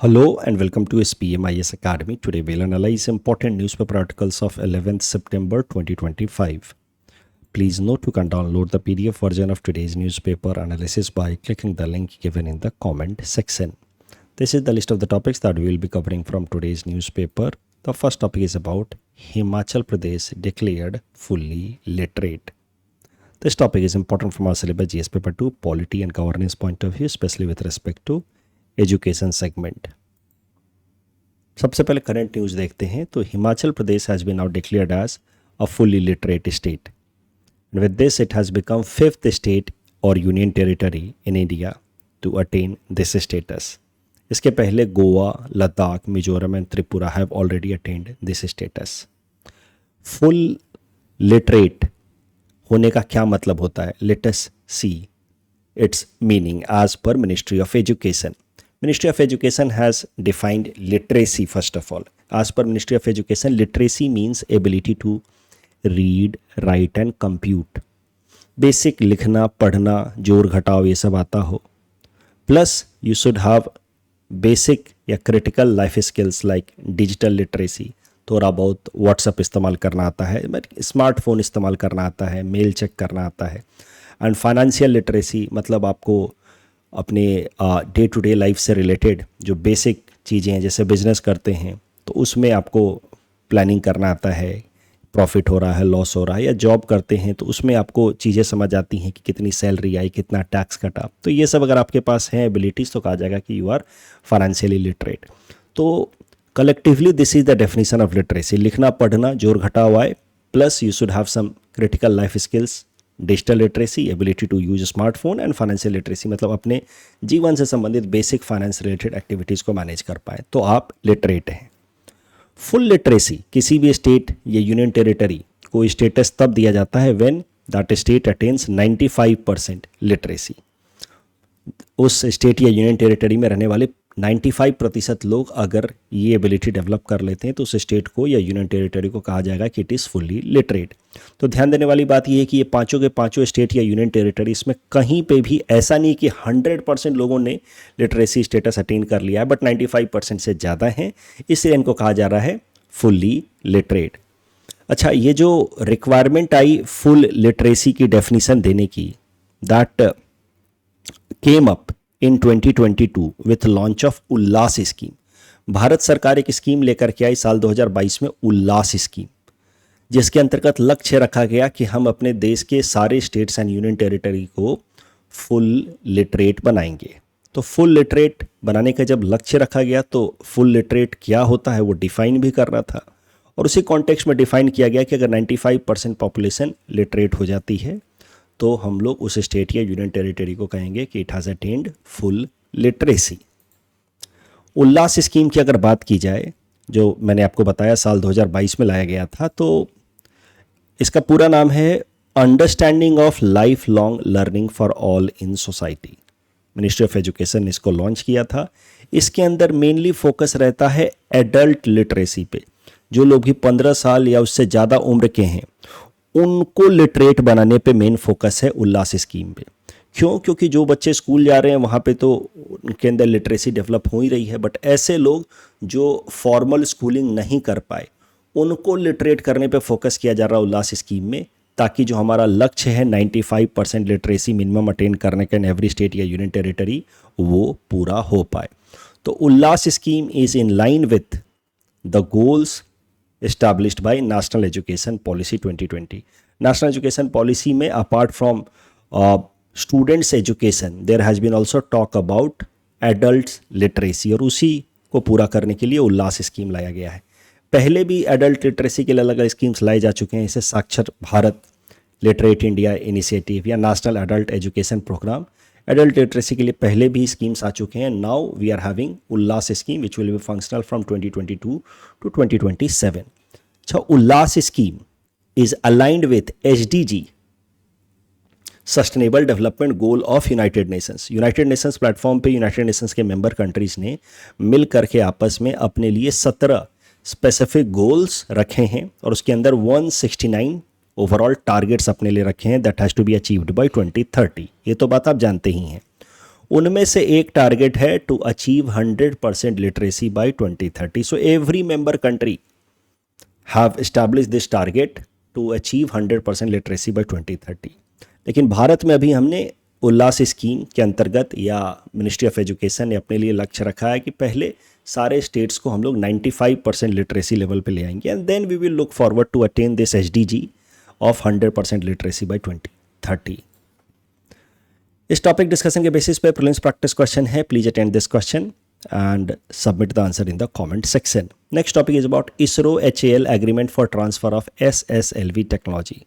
Hello and welcome to SPMIS Academy. Today we'll analyze important newspaper articles of 11th September 2025. Please note you can download the PDF version of today's newspaper analysis by clicking the link given in the comment section. This is the list of the topics that we will be covering from today's newspaper. The first topic is about Himachal Pradesh declared fully literate. This topic is important from our syllabus GS paper 2 polity and governance point of view, especially with respect to education segment. सबसे पहले current news देखते हैं तो Himachal Pradesh has been now declared as a fully literate state. With this it has become fifth state और union territory in India to attain this status. इसके पहले Goa, Ladakh, Mizoram and Tripura have already attained this status. Full literate होने का क्या मतलब होता है? Let us see its meaning as per Ministry of Education. Ministry of Education has defined literacy first of all. As per Ministry of Education, literacy means ability to read, write and compute. Basic लिखना, पढ़ना, जोड़ घटाव ये सब आता हो. Plus you should have basic या critical life skills like digital literacy. थोड़ा बहुत व्हाट्सएप इस्तेमाल करना आता है, स्मार्टफोन इस्तेमाल करना आता है, मेल चेक करना आता है। एंड फाइनेंशियल लिटरेसी मतलब आपको अपने डे टू डे लाइफ से रिलेटेड जो बेसिक चीज़ें हैं, जैसे बिजनेस करते हैं तो उसमें आपको प्लानिंग करना आता है, प्रॉफिट हो रहा है, लॉस हो रहा है, या जॉब करते हैं तो उसमें आपको चीज़ें समझ आती हैं कि कितनी सैलरी आई, कितना टैक्स कटा। तो ये सब अगर आपके पास हैं एबिलिटीज़ तो कहा जाएगा कि यू आर फाइनेंशियली लिटरेट। तो collectively this is the definition of literacy. लिखना, पढ़ना, जोड़ घटाव आए, plus you should have some critical life skills, digital literacy, ability to use smartphone and financial literacy मतलब अपने जीवन से संबंधित बेसिक फाइनेंस रिलेटेड एक्टिविटीज़ को मैनेज कर पाए तो आप लिटरेट हैं। फुल लिटरेसी किसी भी स्टेट या यूनियन टेरिटरी को स्टेटस तब दिया जाता है when that state attains 95% literacy. उस स्टेट या यूनियन टेरिटरी में रहने वाले 95% लोग अगर ये एबिलिटी डेवलप कर लेते हैं तो उस स्टेट को या यूनियन टेरिटरी को कहा जाएगा कि इट इज़ फुल्ली लिटरेट। तो ध्यान देने वाली बात यह है कि ये पांचों के पांचों स्टेट या यूनियन टेरिटरीज में कहीं पे भी ऐसा नहीं कि 100% लोगों ने लिटरेसी स्टेटस अटेन कर लिया है, बट 95% से ज़्यादा हैं, इसलिए इनको कहा जा रहा है फुल्ली लिटरेट। अच्छा, ये जो रिक्वायरमेंट आई फुल लिटरेसी की डेफिनीशन देने की, that came up in 2022 with launch of Ullas scheme. Bharat सरकार एक स्कीम लेकर के आई साल 2022 में, उल्लास स्कीम, जिसके अंतर्गत लक्ष्य रखा गया कि हम अपने देश के सारे स्टेट्स एंड यूनियन टेरिटरी को फुल लिटरेट बनाएंगे। तो फुल लिटरेट बनाने का जब लक्ष्य रखा गया तो फुल लिटरेट क्या होता है वो डिफाइन भी करना था, और उसी कॉन्टेक्स्ट में डिफाइन किया गया कि अगर 95% पॉपुलेशन लिटरेट हो जाती है तो हम लोग उस स्टेट या यूनियन टेरिटरी को कहेंगे कि it has attend full literacy. Ullas scheme की अगर बात की जाए, जो मैंने आपको बताया साल 2022 में लाया गया था, तो इसका पूरा नाम है understanding of life long learning for all in society. Ministry of education ने इसको लॉन्च किया था। इसके अंदर मेनली फोकस रहता है एडल्ट लिटरेसी पे। जो लोग भी 15 साल या उससे ज़्यादा उम्र के हैं उनको लिटरेट बनाने पे मेन फोकस है उल्लास स्कीम पे। क्यों? क्योंकि जो बच्चे स्कूल जा रहे हैं वहाँ पे तो उनके अंदर लिटरेसी डेवलप हो ही रही है, बट ऐसे लोग जो फॉर्मल स्कूलिंग नहीं कर पाए उनको लिटरेट करने पे फोकस किया जा रहा है उल्लास स्कीम में, ताकि जो हमारा लक्ष्य है 95% लिटरेसी मिनिमम अटेन करने का इन एवरी स्टेट या यूनियन टेरिटरी, वो पूरा हो पाए। तो Ullas scheme is in line with the goals established by National Education Policy 2020. National Education Policy में apart from students education there has been also talk about adults literacy, और उसी को पूरा करने के लिए उल्लास स्कीम लाया गया है। पहले भी एडल्ट लिटरेसी के लिए अलग अलग स्कीम्स लाए जा चुके हैं, जैसे Saakshar Bharat, literate India initiative या national adult education programme. Adult literacy के लिए पहले भी स्कीम्स आ चुके हैं। Now we are having Ullas scheme which will be functional from 2022 to 2027। अच्छा, Ullas scheme is aligned with SDG, sustainable development goal of United Nations. United Nations platform पे United Nations के मेंबर कंट्रीज ने मिल करके आपस में अपने लिए 17 स्पेसिफिक गोल्स रखे हैं, और उसके अंदर 169 ओवरऑल टारगेट्स अपने लिए रखे हैं that has to be achieved by 2030। ये तो बात आप जानते ही हैं। उनमें से एक टारगेट है to achieve 100% literacy by 2030. So every member country have establish this target to achieve 100% literacy by 2030. लेकिन भारत में अभी हमने उल्लास स्कीम के अंतर्गत या मिनिस्ट्री ऑफ एजुकेशन ने अपने लिए लक्ष्य रखा है कि पहले सारे स्टेट्स को हम लोग 95% लिटरेसी लेवल पे ले आएंगे and then we will look forward to attain this SDG of 100% literacy by 2030. इस टॉपिक डिस्कशन के बेसिस पे प्रीलिम्स प्रैक्टिस क्वेश्चन है. Please attend this question and submit the answer in the comment section. Next topic is about ISRO HAL agreement for transfer of SSLV technology.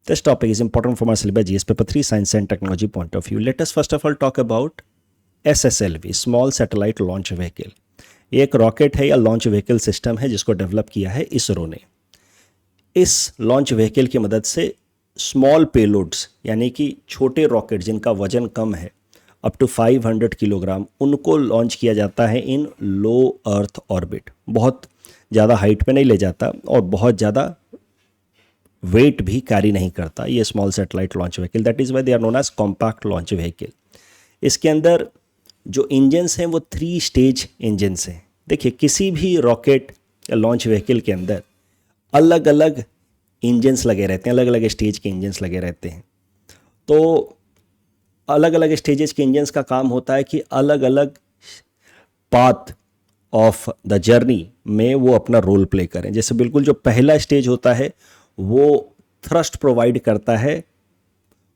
This topic is important from our syllabus GS paper 3 science and technology point of view. Let us first of all talk about SSLV, small satellite launch vehicle. ये एक rocket है या launch vehicle system है जिसको develop किया है इसरो ने. इस लॉन्च व्हीकल की मदद से स्मॉल पेलोड्स यानी कि छोटे रॉकेट जिनका वजन कम है अप टू 500 किलोग्राम उनको लॉन्च किया जाता है इन लो अर्थ ऑर्बिट. बहुत ज़्यादा हाइट पे नहीं ले जाता और बहुत ज़्यादा वेट भी कैरी नहीं करता ये small satellite launch vehicle. That is why they are known as compact launch vehicle. इसके अंदर जो इंजन्स हैं वो 3 स्टेज इंजन्स हैं. देखिए किसी भी रॉकेट या लॉन्च व्हीकल के अंदर अलग अलग इंजन्स लगे रहते हैं, अलग अलग स्टेज के इंजन्स लगे रहते हैं. तो अलग अलग स्टेजेस के इंजन्स का काम होता है कि अलग अलग पाथ ऑफ द जर्नी में वो अपना रोल प्ले करें. जैसे बिल्कुल जो पहला स्टेज होता है वो थ्रस्ट प्रोवाइड करता है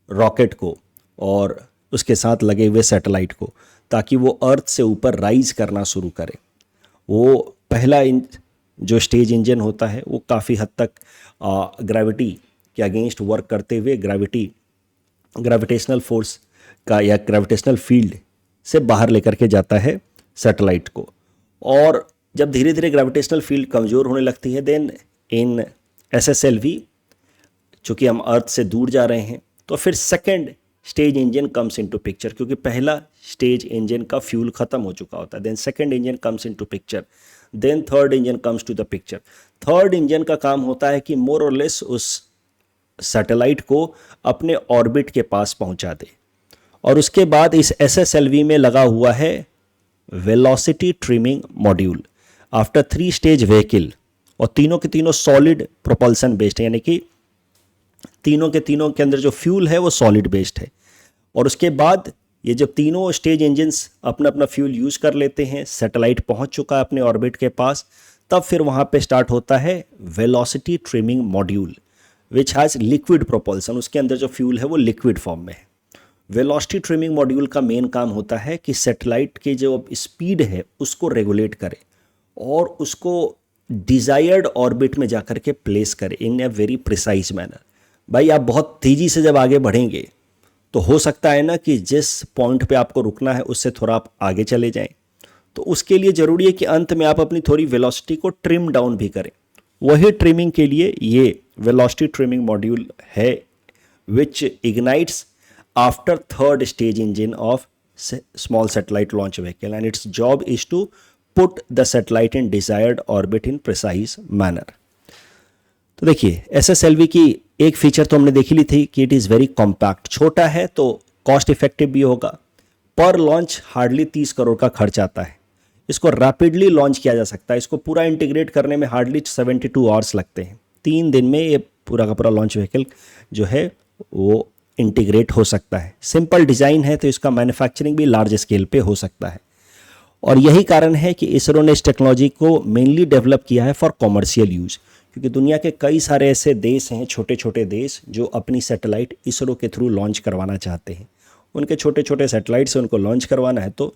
रॉकेट को और उसके साथ लगे हुए सैटेलाइट को ताकि वो अर्थ से ऊपर राइज करना शुरू करे. वो पहला जो स्टेज इंजन होता है वो काफ़ी हद तक ग्रेविटी के अगेंस्ट वर्क करते हुए ग्रेविटेशनल फोर्स का या ग्रेविटेशनल फील्ड से बाहर लेकर के जाता है सैटेलाइट को. और जब धीरे धीरे ग्रेविटेशनल फील्ड कमज़ोर होने लगती है देन इन SSLV चूँकि हम अर्थ से दूर जा रहे हैं तो फिर second stage engine comes into picture क्योंकि पहला स्टेज इंजन का फ्यूल ख़त्म हो चुका होता है. Then second engine comes into picture, then third engine comes to the picture. Third engine का काम होता है कि मोर और लेस उस सैटेलाइट को अपने ऑर्बिट के पास पहुंचा दे. और उसके बाद इस SSLV में लगा हुआ है velocity trimming module after 3 stage vehicle. और तीनों के तीनों सॉलिड प्रोपल्सन बेस्ड है यानी कि तीनों के अंदर जो फ्यूल है वो सॉलिड बेस्ड है. और उसके बाद ये जब तीनों स्टेज इंजन्स अपना अपना फ्यूल यूज़ कर लेते हैं, सैटेलाइट पहुंच चुका है अपने ऑर्बिट के पास, तब फिर वहाँ पे स्टार्ट होता है velocity trimming module which has liquid propulsion. उसके अंदर जो फ्यूल है वो लिक्विड फॉर्म में है. वेलोसिटी ट्रिमिंग मॉड्यूल का मेन काम होता है कि सैटेलाइट की जो स्पीड है उसको रेगुलेट करे और उसको डिज़ायर्ड ऑर्बिट में जाकर के प्लेस करे इन ए वेरी प्रिसाइज मैनर. भाई आप बहुत तेज़ी से जब आगे बढ़ेंगे तो हो सकता है ना कि जिस पॉइंट पे आपको रुकना है उससे थोड़ा आप आगे चले जाएं. तो उसके लिए ज़रूरी है कि अंत में आप अपनी थोड़ी वेलोसिटी को ट्रिम डाउन भी करें. वही ट्रिमिंग के लिए ये वेलोसिटी ट्रिमिंग मॉड्यूल है विच ignites after third stage engine of small satellite launch vehicle and its job is to put the satellite in desired orbit in precise manner. तो देखिए SSLV की एक फीचर तो हमने देखी ली थी कि इट इज़ वेरी कॉम्पैक्ट. छोटा है तो कॉस्ट इफेक्टिव भी होगा. पर लॉन्च हार्डली 30 करोड़ का खर्च आता है. इसको रैपिडली लॉन्च किया जा सकता है. इसको पूरा इंटीग्रेट करने में हार्डली 72 आवर्स लगते हैं. 3 दिन में ये पूरा का पूरा लॉन्च व्हीकल जो है वो इंटीग्रेट हो सकता है. सिंपल डिज़ाइन है तो इसका मैन्युफैक्चरिंग भी लार्ज स्केल पे हो सकता है. और यही कारण है कि इसरो ने इस टेक्नोलॉजी को मेनली डेवलप किया है फॉर कॉमर्शियल यूज़ क्योंकि दुनिया के कई सारे ऐसे देश हैं, छोटे छोटे देश, जो अपनी सैटेलाइट इसरो के थ्रू लॉन्च करवाना चाहते हैं. उनके छोटे छोटे सैटेलाइट से उनको लॉन्च करवाना है तो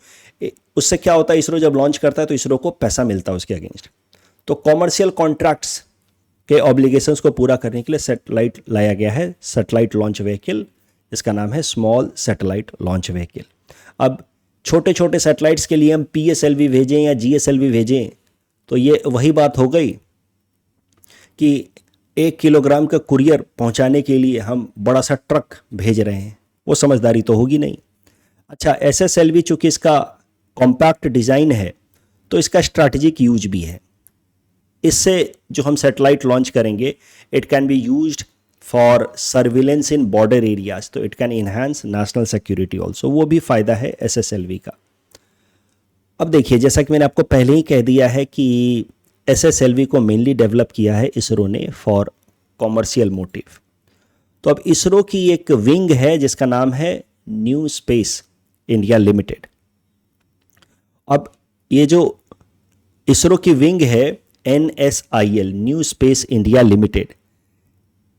उससे क्या होता है, इसरो जब लॉन्च करता है तो इसरो को पैसा मिलता है उसके अगेंस्ट. तो कॉमर्शियल कॉन्ट्रैक्ट्स के ऑब्लिगेशंस को पूरा करने के लिए सैटेलाइट लाया गया है, सैटेलाइट लॉन्च व्हीकल. इसका नाम है स्मॉल सैटेलाइट लॉन्च व्हीकल. अब छोटे छोटे सैटेलाइट्स के लिए हम PSLV भेजें या GSLV भेजें तो ये वही बात हो गई कि 1 किलोग्राम का कुरियर पहुंचाने के लिए हम बड़ा सा ट्रक भेज रहे हैं. वो समझदारी तो होगी नहीं. अच्छा, SSLV चूँकि इसका कॉम्पैक्ट डिज़ाइन है तो इसका स्ट्रैटेजिक यूज भी है. इससे जो हम सैटेलाइट लॉन्च करेंगे it can be used for surveillance in border areas, तो it can enhance national security also, वो भी फ़ायदा है SSLV का। अब देखिए, जैसा कि मैंने आपको पहले ही कह दिया है कि SSLV को मेनली डेवलप किया है इसरो ने फॉर कॉमर्शियल मोटिव। तो अब इसरो की एक विंग है जिसका नाम है न्यू स्पेस इंडिया लिमिटेड। अब ये जो इसरो की विंग है NSIL, new Space India limited,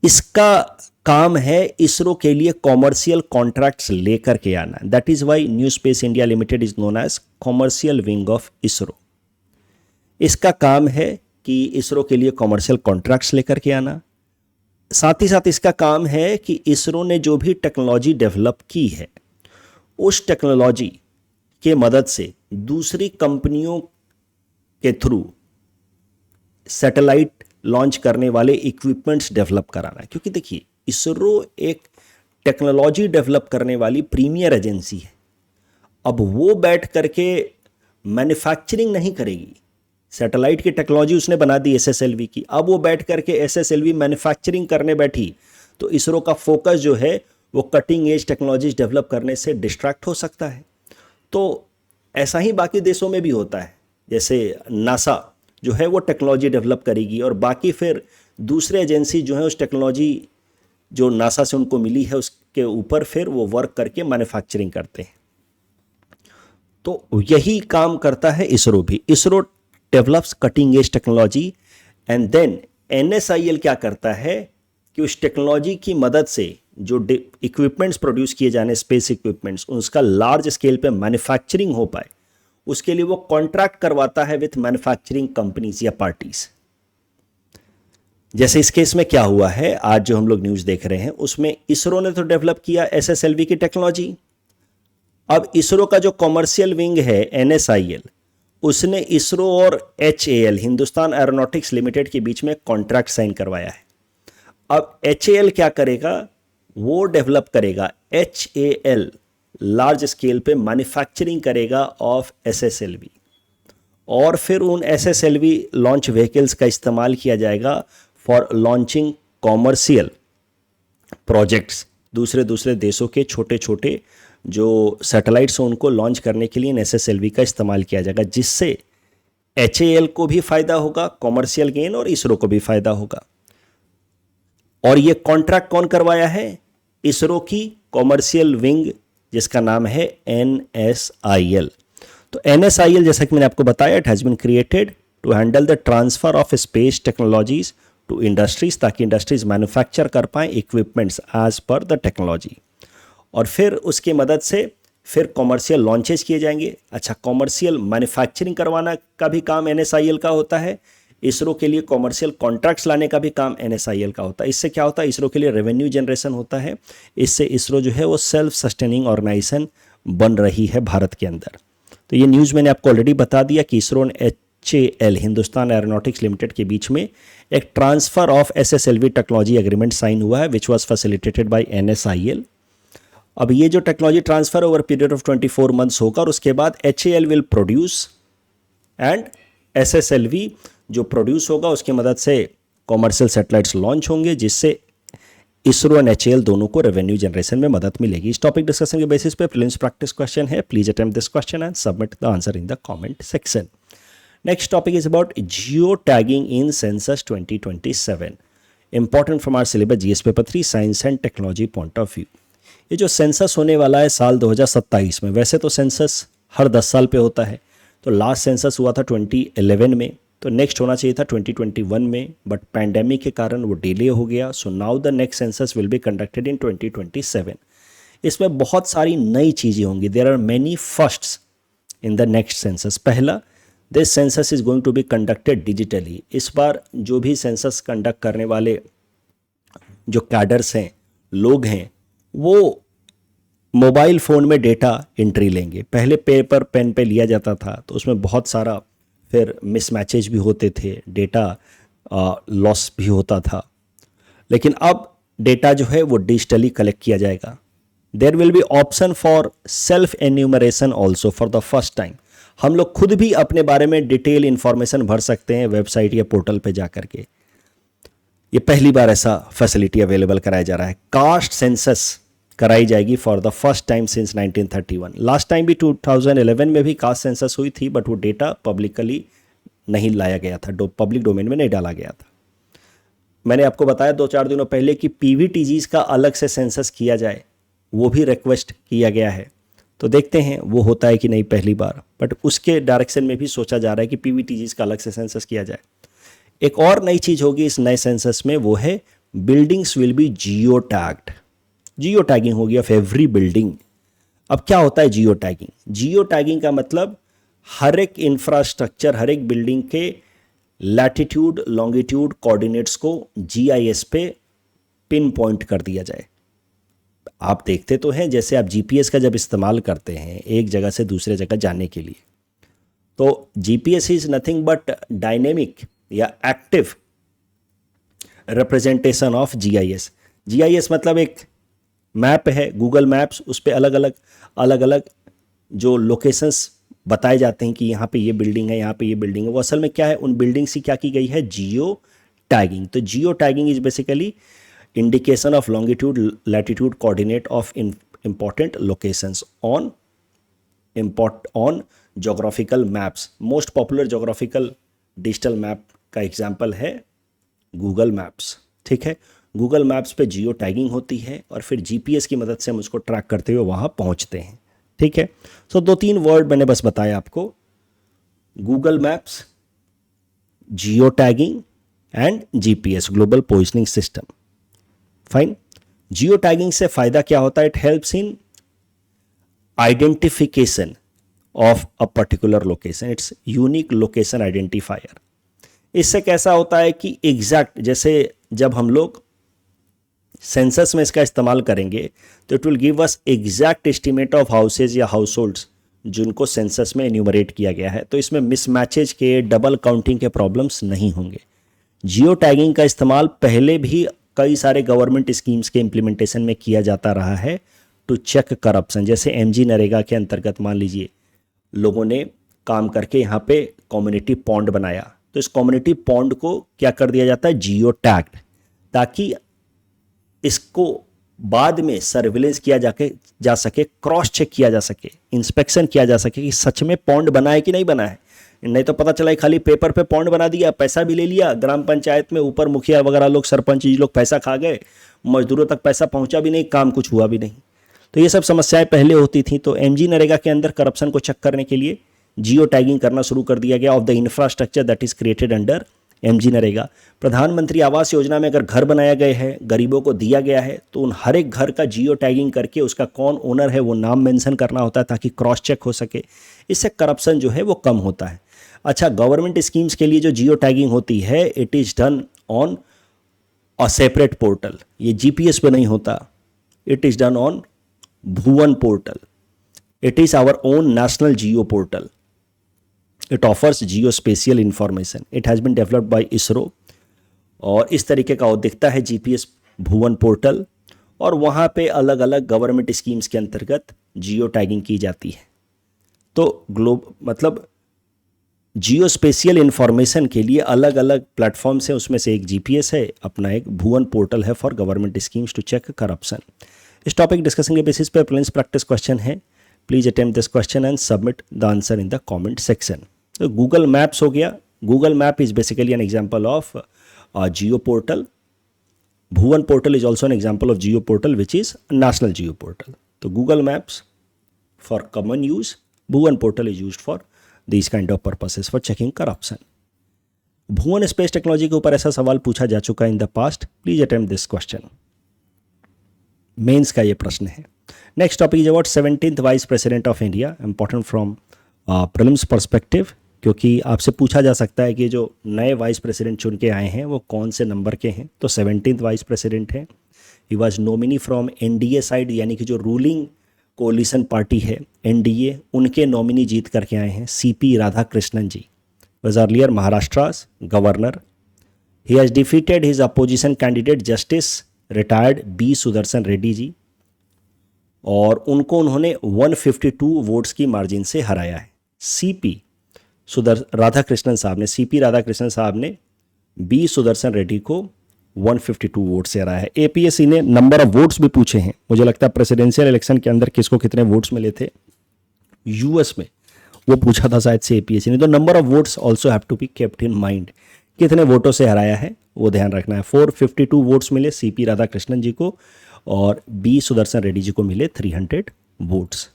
इसका काम है इसरो के लिए कॉमर्शियल कॉन्ट्रैक्ट्स लेकर के आना। That is why New Space India Limited is known as commercial wing of ISRO. इसका काम है कि इसरो के लिए कॉमर्शियल कॉन्ट्रैक्ट्स लेकर के आना। साथ ही साथ इसका काम है कि इसरो ने जो भी टेक्नोलॉजी डेवलप की है उस टेक्नोलॉजी के मदद से दूसरी कंपनियों के थ्रू सैटेलाइट लॉन्च करने वाले इक्विपमेंट्स डेवलप कराना है। क्योंकि देखिए, इसरो एक टेक्नोलॉजी डेवलप करने वाली प्रीमियर एजेंसी है। अब वो बैठ करके मैन्युफैक्चरिंग नहीं करेगी। सैटेलाइट की टेक्नोलॉजी उसने बना दी SSLV की, अब वो बैठ करके SSLV मैन्युफैक्चरिंग करने बैठी तो इसरो का फोकस जो है वो कटिंग एज टेक्नोलॉजीज डेवलप करने से डिस्ट्रैक्ट हो सकता है। तो ऐसा ही बाकी देशों में भी होता है। जैसे नासा जो है वो टेक्नोलॉजी डेवलप करेगी और बाकी फिर दूसरे एजेंसी जो है उस टेक्नोलॉजी जो नासा से उनको मिली है उसके ऊपर फिर वो वर्क करके मैन्युफैक्चरिंग करते हैं। तो यही काम करता है इसरो भी। ISRO develops cutting edge technology and then NSIL क्या करता है कि उस टेक्नोलॉजी की मदद से जो इक्विपमेंट्स प्रोड्यूस किए जाने, स्पेस इक्विपमेंट्स, उसका लार्ज स्केल पे मैन्युफैक्चरिंग हो पाए, उसके लिए वो कॉन्ट्रैक्ट करवाता है विथ मैन्युफैक्चरिंग कंपनीज या पार्टीज। जैसे इस केस में क्या हुआ है, आज जो हम लोग न्यूज़ देख रहे हैं उसमें इसरो ने तो डेवलप किया SSLV की टेक्नोलॉजी। अब इसरो का जो कॉमर्शियल विंग है NSIL, उसने इसरो और HAL, हिंदुस्तान एरोनॉटिक्स लिमिटेड के बीच में कॉन्ट्रैक्ट साइन करवाया है। अब HAL क्या करेगा, वो डेवलप करेगा, HAL लार्ज स्केल पे मैन्युफैक्चरिंग करेगा ऑफ SSLV और फिर उन SSLV लॉन्च व्हीकल्स का इस्तेमाल किया जाएगा फॉर लॉन्चिंग कॉमर्शियल प्रोजेक्ट्स। दूसरे देशों के छोटे छोटे जो सैटेलाइट्स हैं उनको लॉन्च करने के लिए SSLV का इस्तेमाल किया जाएगा, जिससे HAL को भी फायदा होगा, कॉमर्शियल गेन, और इसरो को भी फायदा होगा। और ये कॉन्ट्रैक्ट कौन करवाया है? इसरो की कॉमर्शियल विंग जिसका नाम है NSIL। तो NSIL, जैसा कि मैंने आपको बताया, it has been created to handle the transfer of space technologies to industries, ताकि इंडस्ट्रीज मैन्युफैक्चर कर पाएँ equipments as per the technology, और फिर उसकी मदद से फिर कॉमर्शियल लॉन्चेस किए जाएंगे। अच्छा, कॉमर्शियल मैन्युफैक्चरिंग करवाना का भी काम NSIL का होता है, इसरो के लिए कॉमर्शियल कॉन्ट्रैक्ट्स लाने का भी काम NSIL का होता है। इससे क्या होता है, इसरो के लिए रेवेन्यू जनरेशन होता है। इससे इसरो जो है वो सेल्फ सस्टेनिंग ऑर्गेनाइजेशन बन रही है भारत के अंदर। तो ये न्यूज़ मैंने आपको ऑलरेडी बता दिया कि इसरो ने HAL, हिंदुस्तान एरोनॉटिक्स लिमिटेड के बीच में एक transfer of SSLV technology agreement sign हुआ है, which was facilitated by NSIL। अब ये जो technology transfer over period of 24 months होगा और उसके बाद HAL will produce and SSLV जो प्रोड्यूस होगा उसकी मदद से कॉमर्शियल सैटेलाइट्स लॉन्च होंगे, जिससे इसरो एंड HAL दोनों को रेवेन्यू जनरेशन में मदद मिलेगी। इस टॉपिक डिस्कशन के बेसिस पे प्रीलिम्स प्रैक्टिस क्वेश्चन है। Please attempt this question and submit the answer in the comment section. Next topic is about geo tagging in census 2027, important from our syllabus GS paper 3 science and technology point of view. ये जो census होने वाला है साल 2027 में, वैसे तो census हर 10 साल पे होता है, तो लास्ट सेंसस हुआ था 2011 में, तो नेक्स्ट होना चाहिए था 2021 में, बट पैंडेमिक के कारण वो डिले हो गया। So now the next census will be conducted in 2027। इसमें बहुत सारी नई चीज़ें होंगी। There are many firsts in the next census. पहला, this census is going to be conducted digitally. इस बार जो भी सेंसस कंडक्ट करने वाले जो कैडर्स हैं, लोग हैं, वो मोबाइल फ़ोन में डेटा एंट्री लेंगे। पहले पेपर पेन पे लिया जाता था तो उसमें बहुत सारा फिर मिसमैचेज भी होते थे, डेटा लॉस भी होता था, लेकिन अब डेटा जो है वो डिजिटली कलेक्ट किया जाएगा। There will be option for self enumeration also for the first time. हम लोग खुद भी अपने बारे में डिटेल इंफॉर्मेशन भर सकते हैं वेबसाइट या पोर्टल पे जा कर के। ये पहली बार ऐसा फैसिलिटी अवेलेबल कराया जा रहा है। कास्ट सेंसस कराई जाएगी for the first time since 1931। Last time भी 2011 में भी कास्ट सेंसस हुई थी, बट वो डेटा पब्लिकली नहीं लाया गया था, पब्लिक डोमेन में नहीं डाला गया था। मैंने आपको बताया 2-4 दिनों पहले कि पीवीटीजीज का अलग से सेंसस किया जाए, वो भी रिक्वेस्ट किया गया है। तो देखते हैं वो होता है कि नहीं पहली बार, बट उसके डायरेक्शन में भी सोचा जा रहा है कि पीवीटीजीज का अलग से सेंसस किया जाए। एक और नई चीज़ होगी इस नए सेंसस में, वो है buildings will be Jio tagged. Geo tagging होगी ऑफ एवरी बिल्डिंग। अब क्या होता है जियो टैगिंग? जियो टैगिंग का मतलब हर एक इंफ्रास्ट्रक्चर, हर एक बिल्डिंग के लैटिट्यूड लॉन्गिट्यूड कोऑर्डिनेट्स को जीआईएस पे पिन पॉइंट कर दिया जाए। आप देखते तो हैं जैसे आप जीपीएस का जब इस्तेमाल करते हैं एक जगह से दूसरे जगह जाने के लिए, तो GPS is nothing but dynamic या active representation of GIS. GIS मतलब एक मैप है, गूगल मैप्स, उस पर अलग अलग जो लोकेशंस बताए जाते हैं कि यहाँ पे ये बिल्डिंग है, यहाँ पे ये बिल्डिंग है। वो असल में क्या है, उन बिल्डिंग्स की क्या की गई है, जियो टैगिंग। तो geo tagging is basically indication of longitude latitude coordinate of important locations on geographical maps. Most popular geographical digital map का एग्जाम्पल है गूगल मैप्स। ठीक है, गूगल मैप्स पे जियो टैगिंग होती है और फिर जीपीएस की मदद से हम उसको ट्रैक करते हुए वहाँ पहुँचते हैं। ठीक है, सो 2-3 वर्ड मैंने बस बताया आपको, Google maps, geo tagging and GPS, global positioning system. Fine. Geo tagging से फ़ायदा क्या होता है? It helps in identification of a particular location, it's unique location identifier. इससे कैसा होता है कि एग्जैक्ट, जैसे जब हम लोग सेंसस में इसका इस्तेमाल करेंगे तो it will give us exact estimate of houses या हाउस होल्ड्स जिनको सेंसस में एन्यूमरेट किया गया है। तो इसमें मिसमैचेज के, डबल काउंटिंग के प्रॉब्लम्स नहीं होंगे। जियो टैगिंग का इस्तेमाल पहले भी कई सारे गवर्नमेंट स्कीम्स के इम्प्लीमेंटेशन में किया जाता रहा है टू चेक करप्शन। जैसे एमजी नरेगा के अंतर्गत मान लीजिए लोगों ने काम करके यहाँ पे कम्युनिटी पॉन्ड बनाया, तो इस कम्युनिटी पॉन्ड को क्या कर दिया जाता है, जियो टैग्ड, ताकि इसको बाद में सर्विलेंस किया जा सके, क्रॉस चेक किया जा सके, इंस्पेक्शन किया जा सके कि सच में पॉन्ड बना है कि नहीं बना है। नहीं तो पता चला खाली पेपर पे पॉन्ड बना दिया, पैसा भी ले लिया, ग्राम पंचायत में ऊपर मुखिया वगैरह लोग, सरपंच जी लोग पैसा खा गए, मजदूरों तक पैसा पहुंचा भी नहीं, काम कुछ हुआ भी नहीं। तो ये सब समस्याएं पहले होती थी। तो एमजी नरेगा के अंदर करप्शन को चेक करने के लिए जियो टैगिंग करना शुरू कर दिया गया of the infrastructure that is created under MG NREGA. प्रधानमंत्री आवास योजना में अगर घर बनाया गए हैं, गरीबों को दिया गया है, तो उन हर एक घर का जियो टैगिंग करके उसका कौन ओनर है वो नाम मेंशन करना होता है ताकि क्रॉस चेक हो सके। इससे करप्शन जो है वो कम होता है। अच्छा, गवर्नमेंट स्कीम्स के लिए जो जियो टैगिंग होती है it is done on a separate portal, ये जीपीएस पे नहीं होता, it is done on Bhuvan portal. It is our own national geo portal. It offers geospatial information. It has been developed by ISRO. और इस तरीके का वो दिखता है जीपीएस भुवन पोर्टल, और वहाँ पे अलग अलग गवर्नमेंट स्कीम्स के अंतर्गत जियो टैगिंग की जाती है। तो मतलब जियोस्पेशियल इंफॉर्मेशन के लिए अलग अलग प्लेटफॉर्म्स हैं, उसमें से एक जीपीएस है, अपना एक भुवन पोर्टल है for government schemes to check corruption. इस टॉपिक डिस्कशन के बेसिस पे प्लेन्स प्रैक्टिस क्वेश्चन है। Please attempt this question and submit the answer in the comment section. तो गूगल मैप्स हो गया। Google map is basically an example of geo portal. Bhuvan portal is also an example of geo portal, which is national geo portal. So Google Maps for common use, Bhuvan portal is used for these kind of purposes for checking corruption. Bhuvan space technology के ऊपर ऐसा सवाल पूछा जा चुका है in the past. Please attempt this question. Mains का ये प्रश्न है. Next topic is about 17th vice president of India. Important from prelims perspective, क्योंकि आपसे पूछा जा सकता है कि जो नए वाइस प्रेसिडेंट चुन के आए हैं वो कौन से नंबर के हैं. तो 17th वाइस प्रेसिडेंट है. He was nominee from NDA side, यानी कि जो रूलिंग कोलिशन पार्टी है एनडीए, उनके नॉमिनी जीत करके आए हैं CP Radhakrishnan ji. was earlier Maharashtra's governor. He has defeated his opposition candidate Justice retired B. Sudarshan Reddy जी, और उनको उन्होंने 152 वोट्स की मार्जिन से हराया है. सीपी राधाकृष्णन साहब ने बी सुदर्शन रेड्डी को 152 वोट से हराया है। एपीएससी ने नंबर ऑफ वोट्स भी पूछे हैं, मुझे लगता है प्रेसिडेंशियल इलेक्शन के अंदर किसको कितने वोट्स मिले थे यूएस में, वो पूछा था शायद से एपीएससी ने। तो number of votes also have to be kept in mind, कितने वोटों से हराया है वो ध्यान रखना है। 452 वोट्स मिले सीपी राधाकृष्णन जी को और बी सुदर्शन रेड्डी जी को मिले 300 वोट्स।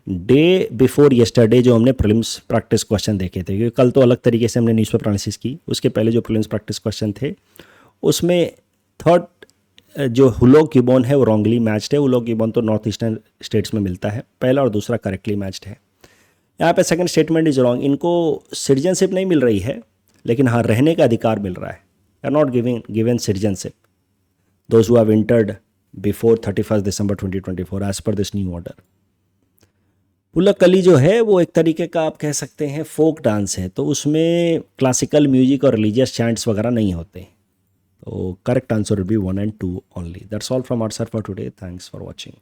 डे बिफोर येस्टरडे जो हमने प्रीलिम्स प्रैक्टिस क्वेश्चन देखे थे, क्योंकि कल तो अलग तरीके से हमने न्यूज़पेपर एनालिसिस की, उसके पहले जो प्रीलिम्स प्रैक्टिस क्वेश्चन थे उसमें थर्ड जो हुलो गिबॉन है वो रॉन्गली मैच्ड है। हुलो गिबॉन तो नॉर्थ ईस्टर्न स्टेट्स में मिलता है, पहला और दूसरा करेक्टली मैच्ड है। यहाँ पे सेकंड स्टेटमेंट इज रॉन्ग, इनको सिटीजनशिप नहीं मिल रही है लेकिन हाँ रहने का अधिकार मिल रहा है। Are not given citizenship those who have entered before 31 December 2024 as per this new order. पुलक्कली जो है वो एक तरीके का आप कह सकते हैं फोक डांस है, तो उसमें क्लासिकल म्यूजिक और रिलीजियस चैंट्स वगैरह नहीं होते। तो correct answer will be 1 and 2 only. That's all from our side for today. Thanks for watching.